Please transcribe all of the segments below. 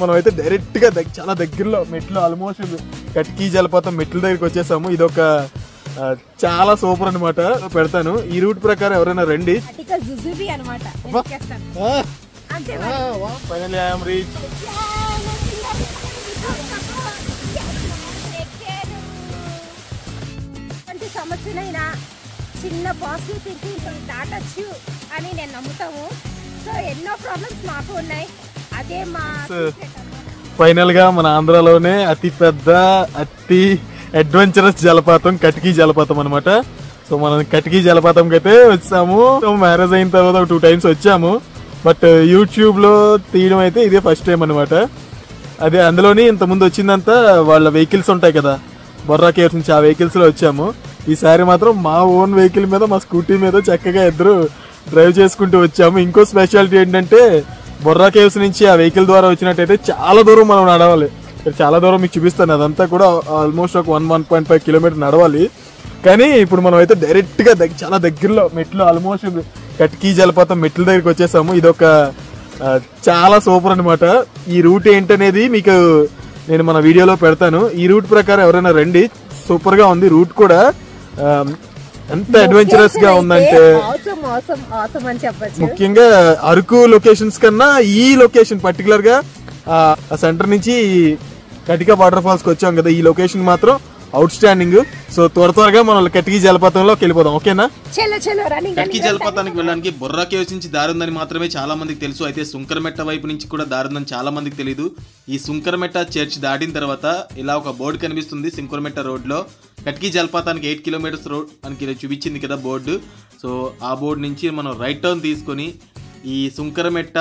మనం అయితే డైరెక్ట్ గా చాలా దగ్గరలో మెట్లు ఆల్మోస్ట్ కట్కి జలపాతం మెట్ల దగ్గరికి వచ్చేసాము. ఇదొక చాలా సూపర్ అనమాట. పెడతాను ఈ రూట్ ప్రకారం ఎవరైనా రండి. సమస్యనైనా చిన్న పాజిటివ్ థింకింగ్ దాటచ్చు అని నేను నమ్ముతాము. సో ఎన్నో ప్రాబ్లమ్స్ మాకు ఉన్నాయి. అదే మా ఫైనల్ గా మన ఆంధ్రాలోనే అతి పెద్ద అతి అడ్వెంచరస్ జలపాతం కట్కి జలపాతం అనమాట. సో మనం కట్కి జలపాతంకి అయితే వచ్చాము. మ్యారేజ్ అయిన తర్వాత ఒక 2 times వచ్చాము. బట్ యూట్యూబ్ లో తీయడం అయితే ఇదే ఫస్ట్ టైం అనమాట. అదే అందులోని ఇంత ముందు వచ్చిందంతా వాళ్ళ వెహికల్స్ ఉంటాయి కదా, బొర్రా కేవ్స్ నుంచి ఆ వెహికల్స్ లో వచ్చాము. ఈసారి మాత్రం మా ఓన్ వెహికల్ మీద మా స్కూటీ మీద చక్కగా ఇద్దరు డ్రైవ్ చేసుకుంటూ వచ్చాము. ఇంకో స్పెషాలిటీ ఏంటంటే బొర్రా కేవ్స్ నుంచి ఆ వెహికల్ ద్వారా వచ్చినట్టయితే చాలా దూరం మనం నడవాలి. చాలా దూరం మీకు చూపిస్తాను. అదంతా కూడా ఆల్మోస్ట్ ఒక 1.5 kilometers నడవాలి. కానీ ఇప్పుడు మనం అయితే డైరెక్ట్ గా చాలా దగ్గరలో మెట్లు ఆల్మోస్ట్ కట్కి జలపాతం మెట్ల దగ్గరికి వచ్చేసాము. ఇదొక చాలా సూపర్ అనమాట. ఈ రూట్ ఏంటనేది మీకు నేను మన వీడియోలో పెడతాను. ఈ రూట్ ప్రకారం ఎవరైనా రండి. సూపర్ గా ఉంది రూట్ కూడా. ఎంత అడ్వెంచరస్ గా ఉందంటే ముఖ్యంగా అరకు లొకేషన్స్ కన్నా ఈ లొకేషన్ పర్టికులర్ గా ఆ సెంటర్ నుంచి కటిక వాటర్ ఫాల్స్ కి వచ్చాం కదా, ఈ లొకేషన్ మాత్రం అవుట్ స్టాండింగ్. సో త్వరగా మనం కట్కి జలపాతంలోకి వెళ్ళిపోదాం. ఓకేనా? కట్కి జలపాతానికి వెళ్ళడానికి బొర్రా కేవ్స్ నుంచి దారి ఉందని మాత్రమే చాలా మందికి తెలుసు. అయితే సుంకరమెట్ట వైపు నుంచి కూడా దారి ఉందని చాలా మందికి తెలియదు. ఈ సుంకరమెట్ట చర్చ్ దాటిన తర్వాత ఇలా ఒక బోర్డు కనిపిస్తుంది. సుంకరమెట్ట రోడ్ లో కట్కి జలపాతానికి 8 kilometers రోడ్ అని చూపించింది కదా బోర్డు. సో ఆ బోర్డు నుంచి మనం రైట్ టర్న్ తీసుకొని ఈ సుంకరమెట్ట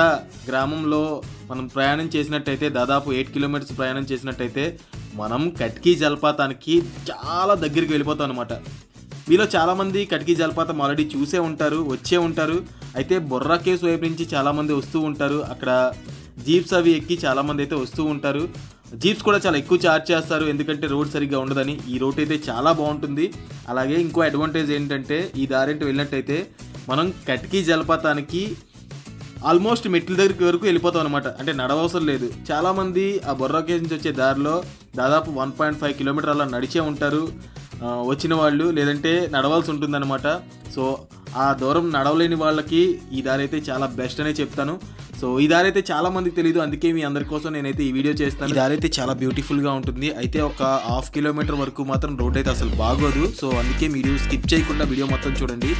గ్రామంలో మనం ప్రయాణం చేసినట్టయితే దాదాపు 8 kilometers ప్రయాణం చేసినట్టయితే మనం కట్కి జలపాతానికి చాలా దగ్గరికి వెళ్ళిపోతాం అనమాట. మీలో చాలామంది కట్కి జలపాతం ఆల్రెడీ చూసే ఉంటారు, వచ్చే ఉంటారు. అయితే బొర్రా కేవ్స్ వైపు నుంచి చాలామంది వస్తూ ఉంటారు. అక్కడ జీప్స్ అవి ఎక్కి చాలామంది అయితే వస్తూ ఉంటారు. జీప్స్ కూడా చాలా ఎక్కువ ఛార్జ్ చేస్తారు, ఎందుకంటే రోడ్ సరిగ్గా ఉండదని. ఈ రోడ్ అయితే చాలా బాగుంటుంది. అలాగే ఇంకో అడ్వాంటేజ్ ఏంటంటే ఈ దారింటి వెళ్ళినట్టయితే మనం కట్కి జలపాతానికి ఆల్మోస్ట్ మెట్ల దగ్గరికి వరకు వెళ్ళిపోతాం అనమాట. అంటే నడవవసరం లేదు. చాలామంది ఆ బొర్రా కేవ్స్ నుంచి వచ్చే దారిలో దాదాపు 1.5 kilometers అలా నడిచే ఉంటారు వచ్చిన వాళ్ళు, లేదంటే నడవాల్సి ఉంటుందన్నమాట. సో ఆ దూరం నడవలేని వాళ్ళకి ఈ దారి అయితే చాలా బెస్ట్ అనే చెప్తాను. సో ఈ దారి అయితే చాలా మందికి తెలియదు, అందుకే మీ అందరి కోసం నేనైతే ఈ వీడియో చేస్తాను. ఈ దారి అయితే చాలా బ్యూటిఫుల్గా ఉంటుంది. అయితే ఒక 1/2 kilometer వరకు మాత్రం రోడ్ అయితే అసలు బాగోదు. సో అందుకే మీరు స్కిప్ చేయకుండా వీడియో మొత్తం చూడండి.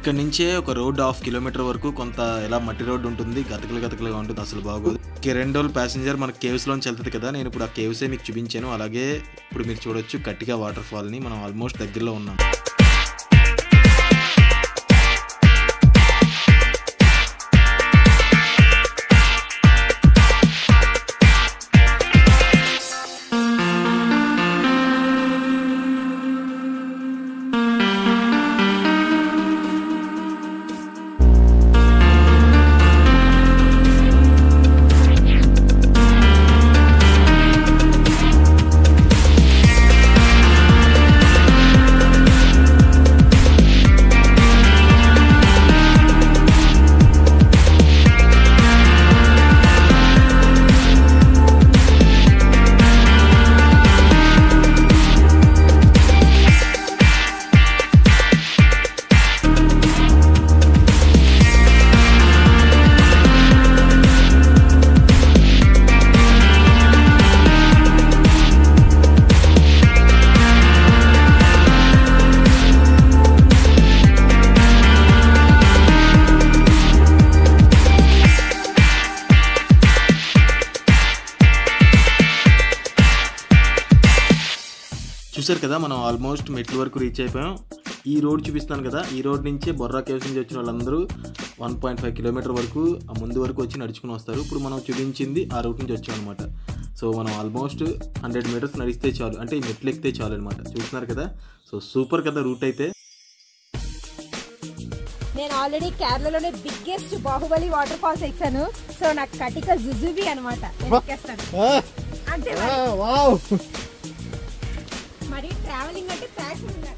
ఇక్కడ నుంచే ఒక రోడ్ 1/2 kilometer వరకు కొంత ఇలా మట్టి రోడ్ ఉంటుంది, గతకలుగా ఉంటుంది, అసలు బాగోదు. 2 రోజులు ప్యాసింజర్ మన కేవ్స్ లోంచి వెళ్తుంది కదా, నేను ఇప్పుడు ఆ కేవ్సే మీకు చూపించాను. అలాగే ఇప్పుడు మీరు చూడొచ్చు కట్టిగా వాటర్ ఫాల్ ని, మనం ఆల్మోస్ట్ దగ్గరలో ఉన్నాం. చూసారు కదా, మనం ఆల్మోస్ట్ మెట్ల వరకు రీచ్ అయిపోయాం. ఈ రోడ్ చూపిస్తాను కదా, ఈ రోడ్ నుంచే బొర్రా కేవ్స్ నుంచి వచ్చిన వాళ్ళందరూ 1.5 కిలోమీటర్ వరకు ఆ ముందు వరకు వచ్చి నడుచుకుని వస్తారు. ఇప్పుడు మనం చూపించింది ఆ రూట్ నుంచి వచ్చాం అనమాట. సో మనం ఆల్మోస్ట్ 100 మీటర్స్ నడిస్తే చాలు, అంటే ఈ మెట్లు ఎక్కితే చాలు అనమాట. చూస్తున్నారు కదా, సో సూపర్ కదా రూట్ అయితే. నేను ఆల్రెడీ కేరళలోనే బిగ్గెస్ట్ బాహుబలి వాటర్ ఫాల్స్ ఎక్కాను. సో నాకు కటిక జుజుబి అనమాట. అంతే మరి ట్రావెలింగ్ అంటే ప్యాషన్ ఉండాలి.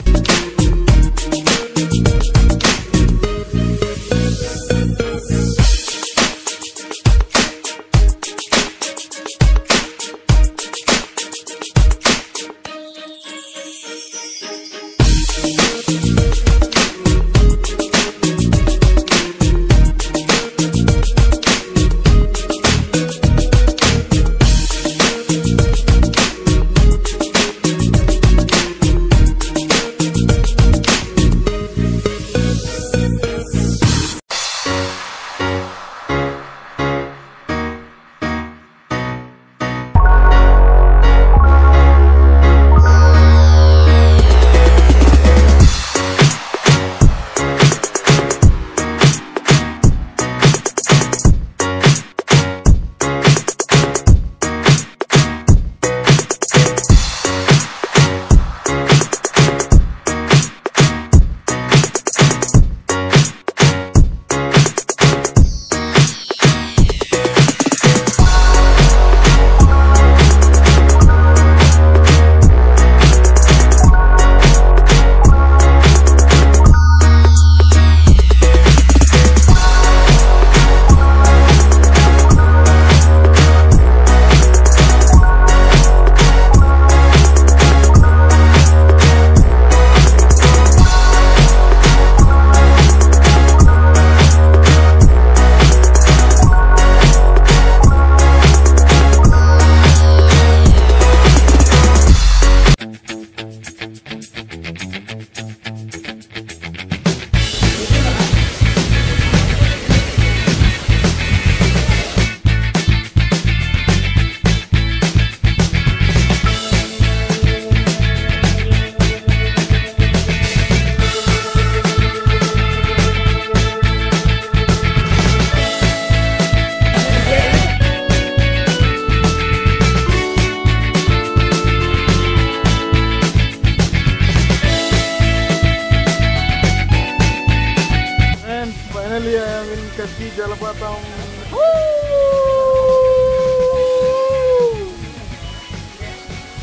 కట్కి జలపాతం.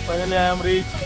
Finally I am reached.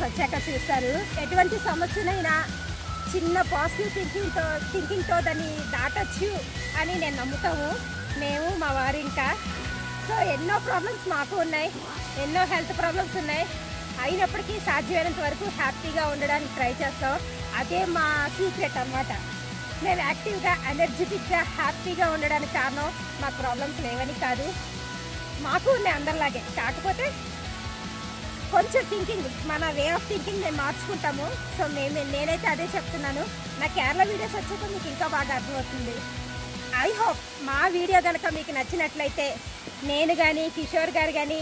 వచ్చాక చూస్తారు. ఎటువంటి సమస్యనైనా చిన్న పాజిటివ్ థింకింగ్తో దాన్ని దాటొచ్చు అని నేను నమ్ముతాము మేము మా వారు. ఇంకా సో ఎన్నో ప్రాబ్లమ్స్ మాకు ఉన్నాయి, ఎన్నో హెల్త్ ప్రాబ్లమ్స్ ఉన్నాయి. అయినప్పటికీ సాధ్యమైనంత వరకు హ్యాపీగా ఉండడానికి ట్రై చేస్తాం. అదే మా సీక్రెట్ అన్నమాట. మేము యాక్టివ్గా ఎనర్జెటిక్గా హ్యాపీగా ఉండడానికి కారణం మాకు ప్రాబ్లమ్స్ లేవని కాదు, మాకు ఉన్నాయి అందరిలాగే. కాకపోతే కొంచెం థింకింగ్, మన వే ఆఫ్ థింకింగ్ మేము మార్చుకుంటాము. సో నేనైతే అదే చెప్తున్నాను. నా కేరళ వీడియోస్ వచ్చాక మీకు ఇంకా బాగా అర్థమవుతుంది. ఐ హోప్ మా వీడియో కనుక మీకు నచ్చినట్లయితే నేను కానీ కిషోర్ గారు కానీ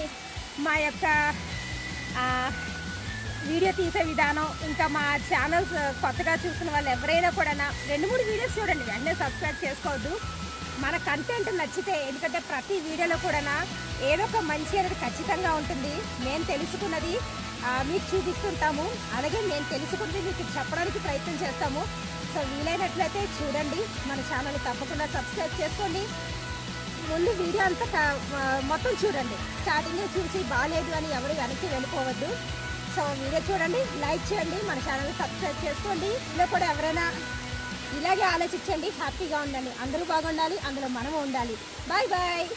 మా యొక్క వీడియో తీసే విధానం, ఇంకా మా ఛానల్స్ కొత్తగా చూసిన వాళ్ళు ఎవరైనా కూడా 2-3 వీడియోస్ చూడండి, వెంటనే సబ్స్క్రైబ్ చేసుకోవద్దు. మన కంటెంట్ నచ్చితే, ఎందుకంటే ప్రతి వీడియోలో కూడా ఏదో ఒక మంచి అనేది ఖచ్చితంగా ఉంటుంది. నేను తెలుసుకున్నది మీకు చూపిస్తుంటాము, అలాగే నేను తెలుసుకున్నది మీకు చెప్పడానికి ప్రయత్నం చేస్తాము. సో వీలైనట్లయితే చూడండి, మన ఛానల్ తప్పకుండా సబ్స్క్రైబ్ చేసుకోండి. ముందు వీడియో అంతా మొత్తం చూడండి, స్టార్టింగ్ చూసి బాగాలేదు అని ఎవరు వెనక్కి వెళ్ళిపోవద్దు. సో వీడియో చూడండి, లైక్ చేయండి, మన ఛానల్ సబ్స్క్రైబ్ చేసుకోండి. ఇలా కూడా ఎవరైనా ఇలాగే ఆలోచించండి, హ్యాపీగా ఉండండి, అందరూ బాగుండాలి, అందులో మనము ఉండాలి. Bye bye.